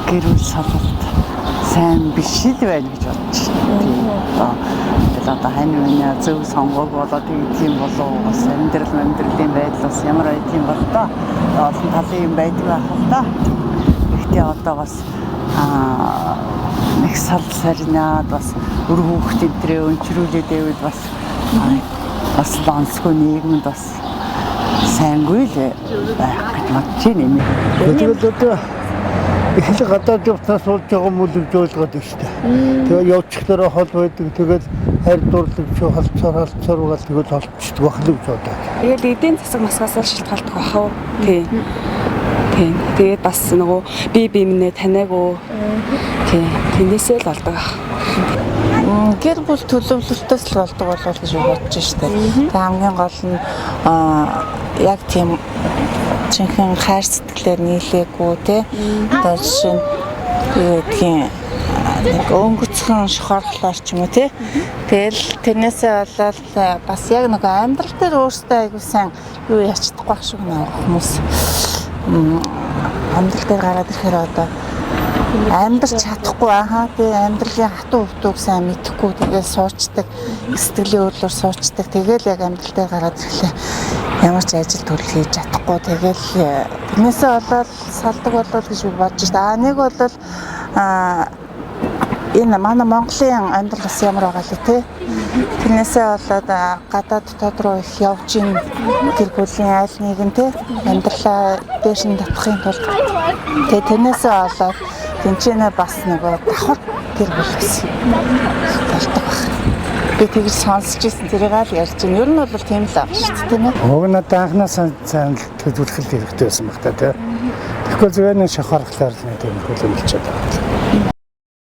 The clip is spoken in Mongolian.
гэр бүл салалт сайн биш л байна гэж бодож байна. Одоо хань миний зөв сонгоог болоод тийм болов бас амьдралын байдал бас ямар байд юм бол та олон талын юм байдаг байх л да. Гэхдээ одоо бас нэг сал сарнаад бас өр хүүхд өдрөө өнчрүүлээд байвал бас лансгүй нийгэмд бас сайнгүй л байх гэж бодож байна. Тэгвэл одоо их л гадаад явцаас болж байгаа мөл үйлдвэрлэгээд байна шүү дээ. Тэгээ явчихлаараа хол байдаг. Тэгээд хайр дурлал чи халцаар угаал тэгээд холцдог байх л гэж бодоо. Тэгэл эдийн засаг масгаас шалтгаалдаг бах уу? Тийм. Тэгээд бас нөгөө би минь танаагүй. Тийм. Тэнээсээ л болдог. Гэр бүл төлөвлөлтөөс л болдог болов гэж бодож штэ. Тэг хамгийн гол нь яг тийм чихэн хайр сэтгэлээр нийлээгүй те. Одоо жишээ нь нэг өнгөцхөн шохорлолоор ч юм уу те. Тэгэл тэрнээсээ болоод бас яг нэг амьдрал дээр өөртөө айгуу сайн юу яч чадахгүй байх шиг нэг хүмүүс амьдрал дээр гараад ирэхээр одоо амьдрч чадахгүй би амьдралын хатуу хөвтөг сайн мэдэхгүй тэгээд суучдаг сэтгэлийн өөрлөөр суучдаг тэгэл яг амьдрал дээр гараад ирэхлээр ямар ч ажил төрөл хийж чадахгүй тэгэл тэрнээсээ болоод салдаг болоод гэж бодож байна. Нэг бол энэ манай Монголын амьдрал бас ямар байгаа лээ те. Тэрнээсээ болоод гадаад дотоод руу их явж ийн гэр бүлийн айл нэгэн те амьдралаа дээш нь татахын тулд тэгээ тэрнээсээ болоод тэнцэнэ бас нөгөө давхар гэр бүл байсан болдог баг. Би тэгж сонсч ирсэн тэрийг л ярьж байна. Ер нь бол тийм л байгаа шүү дээ тийм ээ. Уг нь одоо анхнаасаа сайн төлөвлөх хэрэгтэй байсан баг та тийм. Тэгэхгүй зүгээр нэг шохорхлоор тийм хөлөөлж чадаад.